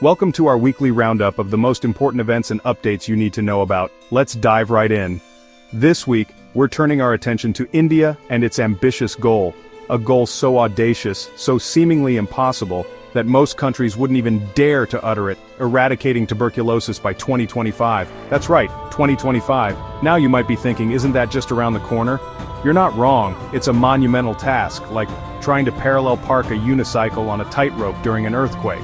Welcome to our weekly roundup of the most important events and updates you need to know about. Let's dive right in. This week, we're turning our attention to India and its ambitious goal. A goal so audacious, so seemingly impossible, that most countries wouldn't even dare to utter it, eradicating tuberculosis by 2025. That's right, 2025. Now you might be thinking, isn't that just around the corner? You're not wrong, it's a monumental task, like trying to parallel park a unicycle on a tightrope during an earthquake.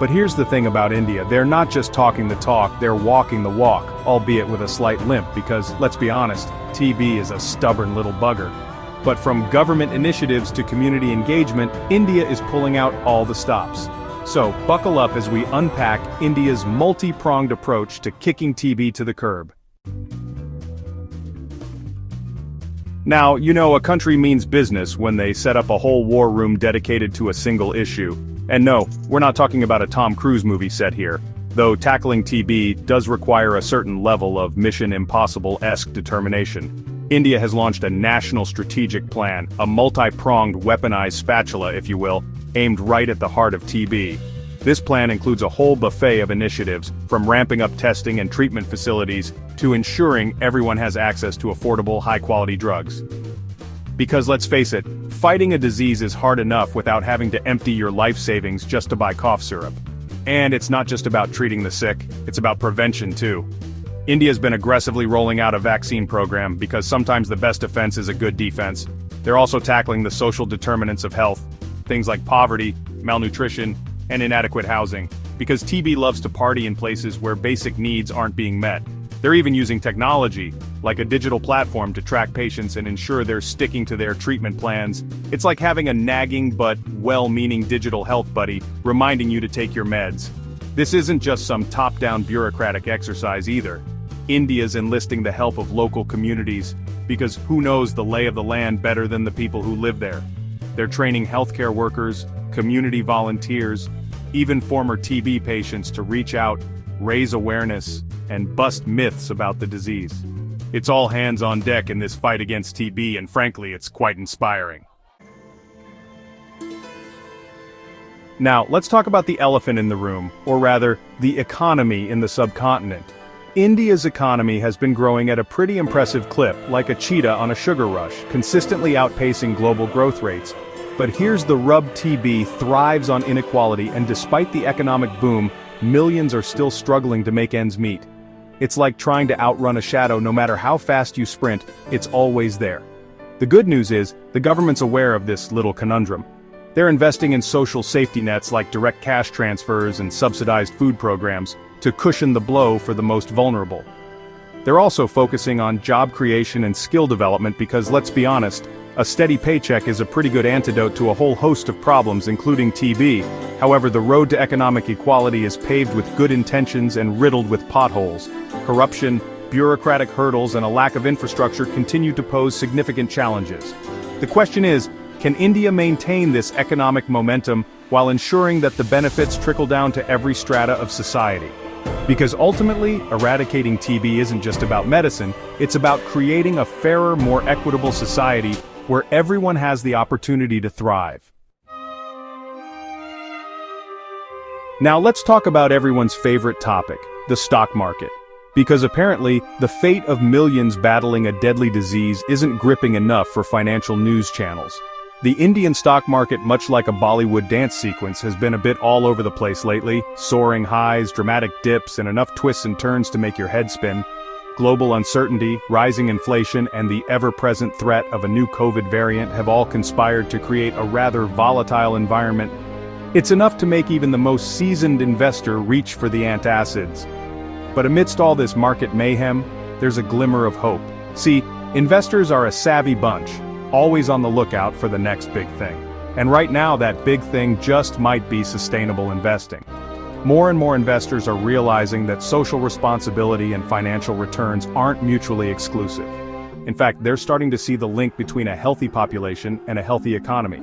But here's the thing about India, they're not just talking the talk, they're walking the walk, albeit with a slight limp because, let's be honest, TB is a stubborn little bugger. But from government initiatives to community engagement, India is pulling out all the stops. So, buckle up as we unpack India's multi-pronged approach to kicking TB to the curb. Now, you know a country means business when they set up a whole war room dedicated to a single issue. And no, we're not talking about a Tom Cruise movie set here, though tackling TB does require a certain level of Mission Impossible-esque determination. India has launched a national strategic plan, a multi-pronged weaponized spatula, if you will, aimed right at the heart of TB. This plan includes a whole buffet of initiatives, from ramping up testing and treatment facilities to ensuring everyone has access to affordable, high-quality drugs. Because let's face it, fighting a disease is hard enough without having to empty your life savings just to buy cough syrup. And it's not just about treating the sick, it's about prevention too. India's been aggressively rolling out a vaccine program because sometimes the best defense is a good defense. They're also tackling the social determinants of health, things like poverty, malnutrition, and inadequate housing, because TB loves to party in places where basic needs aren't being met. They're even using technology, like a digital platform, to track patients and ensure they're sticking to their treatment plans. It's like having a nagging but well-meaning digital health buddy reminding you to take your meds. This isn't just some top-down bureaucratic exercise either. India's enlisting the help of local communities, because who knows the lay of the land better than the people who live there? They're training healthcare workers, community volunteers, even former TB patients to reach out, raise awareness, and bust myths about the disease. It's all hands on deck in this fight against TB, and frankly, it's quite inspiring. Now, let's talk about the elephant in the room, or rather, the economy in the subcontinent. India's economy has been growing at a pretty impressive clip, like a cheetah on a sugar rush, consistently outpacing global growth rates. But here's the rub: TB thrives on inequality, and despite the economic boom, millions are still struggling to make ends meet. It's like trying to outrun a shadow. No matter how fast you sprint, it's always there. The good news is, the government's aware of this little conundrum. They're investing in social safety nets like direct cash transfers and subsidized food programs to cushion the blow for the most vulnerable. They're also focusing on job creation and skill development because, let's be honest, a steady paycheck is a pretty good antidote to a whole host of problems, including TB. However, the road to economic equality is paved with good intentions and riddled with potholes. Corruption, bureaucratic hurdles, and a lack of infrastructure continue to pose significant challenges. The question is, can India maintain this economic momentum while ensuring that the benefits trickle down to every strata of society? Because ultimately, eradicating TB isn't just about medicine, it's about creating a fairer, more equitable society where everyone has the opportunity to thrive. Now let's talk about everyone's favorite topic, the stock market. Because apparently, the fate of millions battling a deadly disease isn't gripping enough for financial news channels. The Indian stock market, much like a Bollywood dance sequence, has been a bit all over the place lately, soaring highs, dramatic dips, and enough twists and turns to make your head spin. Global uncertainty, rising inflation, and the ever-present threat of a new COVID variant have all conspired to create a rather volatile environment. It's enough to make even the most seasoned investor reach for the antacids. But amidst all this market mayhem, there's a glimmer of hope. See, investors are a savvy bunch, always on the lookout for the next big thing. And right now, that big thing just might be sustainable investing. More and more investors are realizing that social responsibility and financial returns aren't mutually exclusive. In fact, they're starting to see the link between a healthy population and a healthy economy.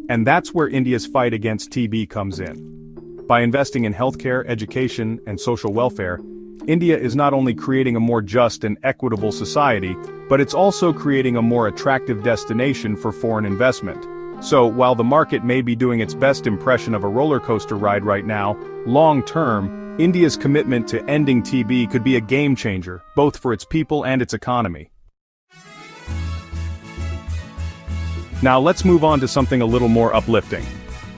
And that's where India's fight against TB comes in. By investing in healthcare, education, and social welfare, India is not only creating a more just and equitable society, but it's also creating a more attractive destination for foreign investment. So, while the market may be doing its best impression of a roller coaster ride right now, long-term, India's commitment to ending TB could be a game changer, both for its people and its economy. Now let's move on to something a little more uplifting.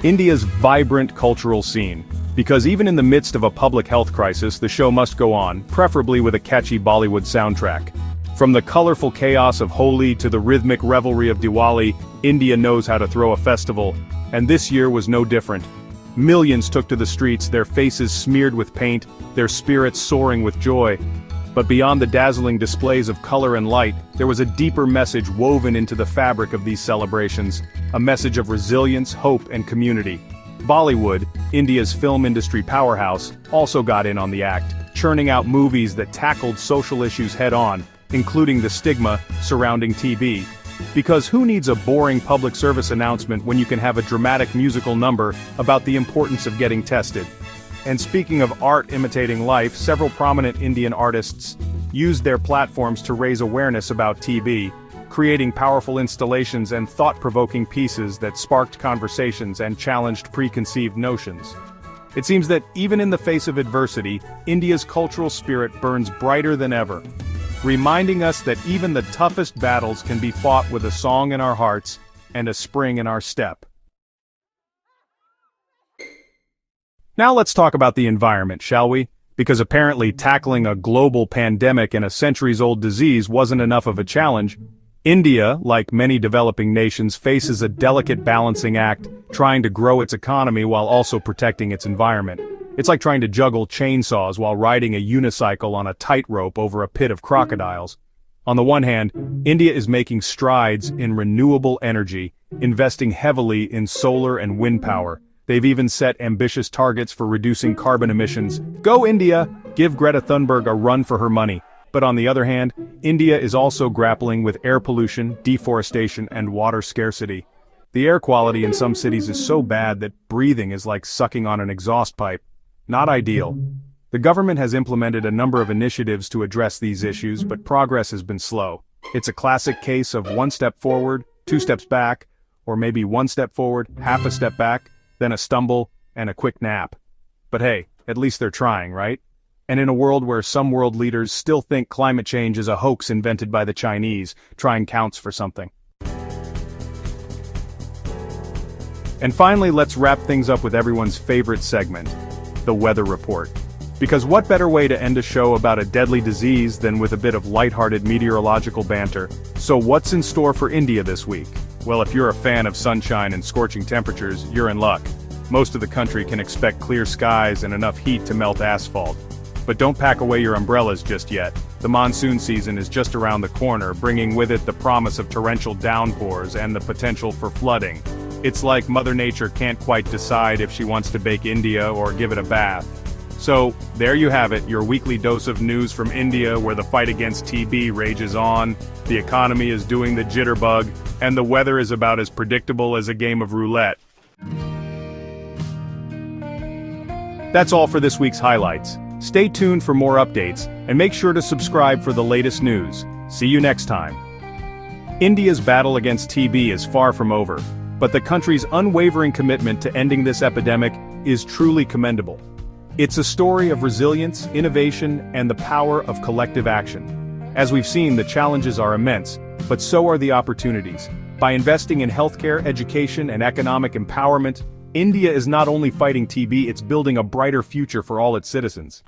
India's vibrant cultural scene. Because even in the midst of a public health crisis, the show must go on, preferably with a catchy Bollywood soundtrack. From the colorful chaos of Holi to the rhythmic revelry of Diwali, India knows how to throw a festival, and this year was no different. Millions took to the streets, their faces smeared with paint, their spirits soaring with joy. But beyond the dazzling displays of color and light, there was a deeper message woven into the fabric of these celebrations, a message of resilience, hope, and community. Bollywood, India's film industry powerhouse, also got in on the act, churning out movies that tackled social issues head-on, including the stigma surrounding TB. Because who needs a boring public service announcement when you can have a dramatic musical number about the importance of getting tested? And speaking of art imitating life, several prominent Indian artists used their platforms to raise awareness about TB, creating powerful installations and thought-provoking pieces that sparked conversations and challenged preconceived notions. It seems that even in the face of adversity, India's cultural spirit burns brighter than ever, reminding us that even the toughest battles can be fought with a song in our hearts and a spring in our step. Now let's talk about the environment, shall we? Because apparently tackling a global pandemic and a centuries-old disease wasn't enough of a challenge. India, like many developing nations, faces a delicate balancing act, trying to grow its economy while also protecting its environment. It's like trying to juggle chainsaws while riding a unicycle on a tightrope over a pit of crocodiles. On the one hand, India is making strides in renewable energy, investing heavily in solar and wind power. They've even set ambitious targets for reducing carbon emissions. Go India! Give Greta Thunberg a run for her money. But on the other hand, India is also grappling with air pollution, deforestation, and water scarcity. The air quality in some cities is so bad that breathing is like sucking on an exhaust pipe. Not ideal. The government has implemented a number of initiatives to address these issues, but progress has been slow. It's a classic case of one step forward, two steps back, or maybe one step forward, half a step back, then a stumble, and a quick nap. But hey, at least they're trying, right? And in a world where some world leaders still think climate change is a hoax invented by the Chinese, trying counts for something. And finally, let's wrap things up with everyone's favorite segment, the weather report. Because what better way to end a show about a deadly disease than with a bit of lighthearted meteorological banter? So what's in store for India this week? Well, if you're a fan of sunshine and scorching temperatures, you're in luck. Most of the country can expect clear skies and enough heat to melt asphalt. But don't pack away your umbrellas just yet. The monsoon season is just around the corner, bringing with it the promise of torrential downpours and the potential for flooding. It's like Mother Nature can't quite decide if she wants to bake India or give it a bath. So, there you have it, your weekly dose of news from India, where the fight against TB rages on, the economy is doing the jitterbug, and the weather is about as predictable as a game of roulette. That's all for this week's highlights. Stay tuned for more updates, and make sure to subscribe for the latest news. See you next time. India's battle against TB is far from over, but the country's unwavering commitment to ending this epidemic is truly commendable. It's a story of resilience, innovation, and the power of collective action. As we've seen, the challenges are immense, but so are the opportunities. By investing in healthcare, education, and economic empowerment, India is not only fighting TB, it's building a brighter future for all its citizens.